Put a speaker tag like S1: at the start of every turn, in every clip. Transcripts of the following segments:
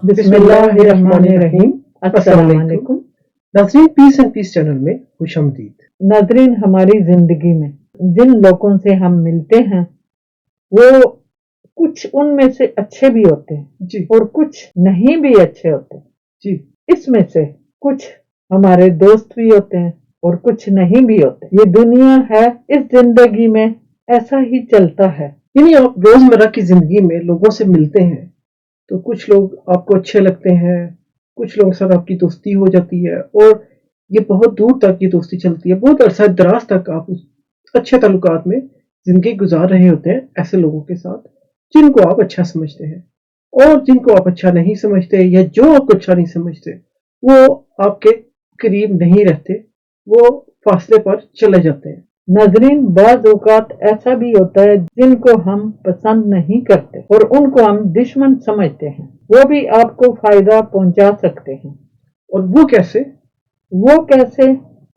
S1: बिस्मिल्लाहिर्रहमानिर्रहीम। अस्सलाम वालेकुम।
S2: नाज़रीन, पीस एंड पीस चैनल में खुशामदीद।
S1: नाज़रीन, हमारी जिंदगी में जिन लोगों से हम मिलते हैं वो कुछ उनमें से अच्छे भी होते हैं
S2: जी
S1: और कुछ नहीं भी अच्छे होते हैं।
S2: जी
S1: इसमें से कुछ हमारे दोस्त भी होते हैं और कुछ नहीं भी होते। ये दुनिया है, इस जिंदगी में ऐसा ही चलता है।
S2: यानी आप रोजमर्रा की जिंदगी में लोगों से मिलते हैं तो कुछ लोग आपको अच्छे लगते हैं, कुछ लोगों के साथ आपकी दोस्ती हो जाती है और ये बहुत दूर तक की दोस्ती चलती है, बहुत अरसा दराज तक आप उस अच्छे ताल्लुकात में जिंदगी गुजार रहे होते हैं ऐसे लोगों के साथ जिनको आप अच्छा समझते हैं। और जिनको आप अच्छा नहीं समझते या जो आपको अच्छा नहीं समझते वो आपके करीब नहीं रहते, वो फासले पर चले जाते हैं।
S1: नाज़रीन, बाज़ औक़ात ऐसा भी होता है जिनको हम पसंद नहीं करते और उनको हम दुश्मन समझते हैं। वो भी आपको फायदा पहुंचा सकते हैं।
S2: और वो कैसे?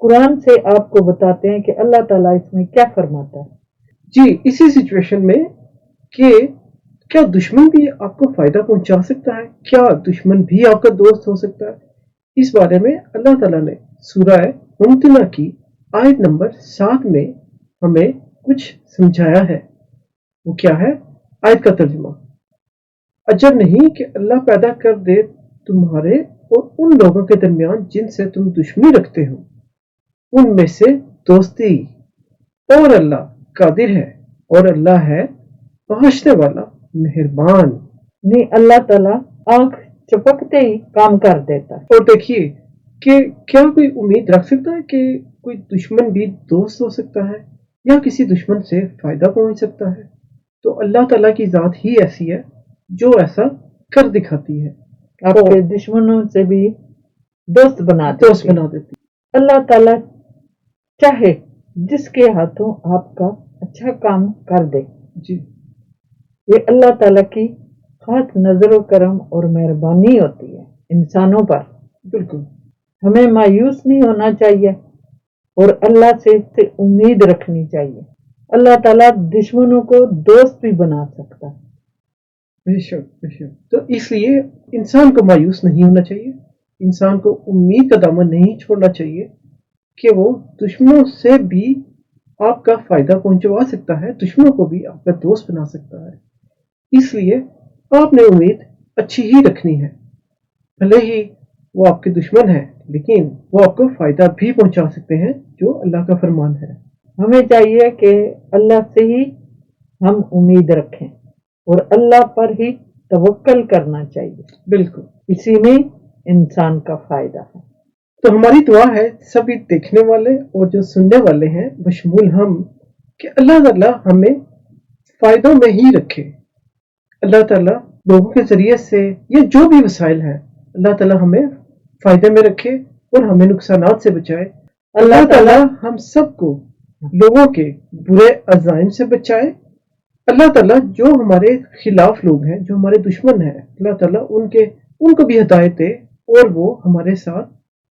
S1: कुरान से आपको बताते हैं कि अल्लाह ताला इसमें क्या फरमाता है।
S2: जी, इसी सिचुएशन में कि क्या दुश्मन भी आपको फायदा पहुंचा सकता है? क्या दुश्मन भी आपका दोस्त हो सकता है? इस बारे में अल्लाह ताला ने सूरह मुमतहिना की आयत नंबर 7 में हमें कुछ समझाया है। वो क्या है? आयत का तर्जुमा। अजब नहीं कि अल्लाह पैदा कर दे तुम्हारे और उन लोगों के दरमियान जिनसे तुम दुश्मनी रखते हो, उनमें से दोस्ती, और अल्लाह कादिर है और अल्लाह है बख्शने वाला, मेहरबान।
S1: नहीं, अल्लाह ताला आंख चपकते ही काम कर देता है।
S2: और देखिए कि क्या कोई उम्मीद रख सकता है कि कोई दुश्मन भी दोस्त हो सकता है या किसी दुश्मन से फायदा पहुंच सकता है? तो अल्लाह ताला की जात ही ऐसी है जो ऐसा कर दिखाती है,
S1: आपके दुश्मनों से भी दोस्त बना
S2: देती।
S1: अल्लाह ताला चाहे जिसके हाथों आपका अच्छा काम कर दे।
S2: जी,
S1: ये अल्लाह ताला की खास नजर करम और मेहरबानी होती है इंसानों पर।
S2: बिल्कुल।
S1: हमें मायूस नहीं होना चाहिए और अल्लाह से उम्मीद रखनी चाहिए। अल्लाह ताला दुश्मनों को दोस्त भी बना सकता है।
S2: बेशक बेशक। तो इसलिए इंसान को मायूस नहीं होना चाहिए, इंसान को उम्मीद का दामन नहीं छोड़ना चाहिए कि वो दुश्मनों से भी आपका फायदा पहुंचवा सकता है, दुश्मनों को भी आपका दोस्त बना सकता है। इसलिए आपने उम्मीद अच्छी ही रखनी है, भले ही वो आपके दुश्मन है लेकिन वो आपको फायदा भी पहुंचा सकते हैं, जो अल्लाह का फरमान है।
S1: हमें चाहिए कि अल्लाह से ही हम उम्मीद रखें और अल्लाह पर ही तवक्कल करना चाहिए।
S2: बिल्कुल,
S1: इसी में इंसान का फायदा है।
S2: तो हमारी दुआ है सभी देखने वाले और जो सुनने वाले हैं बशमूल हम, कि अल्लाह ताला हमें फायदों में ही रखे। अल्लाह ताला लोगों के जरिए से ये जो भी वसाइल है अल्लाह ताला हमें फायदे में रखे और हमें नुकसानात से बचाए। अल्लाह ताला हम सबको लोगों के बुरे अज़ाइम से बचाए। अल्लाह ताला जो हमारे खिलाफ लोग हैं, जो हमारे दुश्मन हैं, अल्लाह ताला उनको भी हिदायत दे और वो हमारे साथ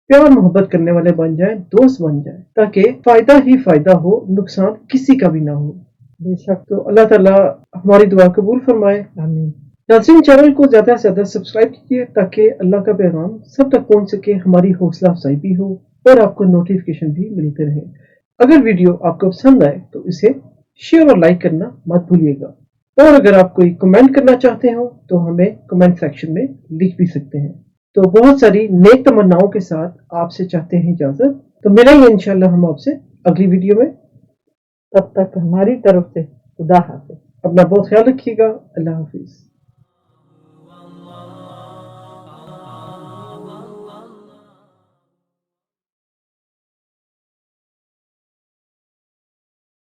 S2: प्यार मोहब्बत करने वाले बन जाए, दोस्त बन जाए, ताकि फायदा ही फायदा हो, नुकसान किसी का भी ना हो।
S1: बेशक।
S2: तो अल्लाह ताला हमारी दुआ कबूल फरमाए।
S1: आमीन।
S2: नाज़रीन, चैनल को ज़्यादा से ज़्यादा सब्सक्राइब कीजिए ताकि अल्लाह का पैगाम सब तक पहुंच सके, हमारी हौसला अफजाई भी हो और आपको नोटिफिकेशन भी मिलते रहे। अगर वीडियो आपको पसंद आए तो इसे शेयर और लाइक करना मत भूलिएगा। और अगर आप कोई कमेंट करना चाहते हो तो हमें कमेंट सेक्शन में लिख भी सकते हैं। तो बहुत सारी नेक तमन्नाओं के साथ आपसे चाहते हैं इजाजत। तो मिलेंगे इंशाल्लाह हम आपसे अगली वीडियो में।
S1: तब तक हमारी तरफ से खुदा हाफिज।
S2: अपना बहुत ख्याल रखिएगा। अल्लाह हाफिज।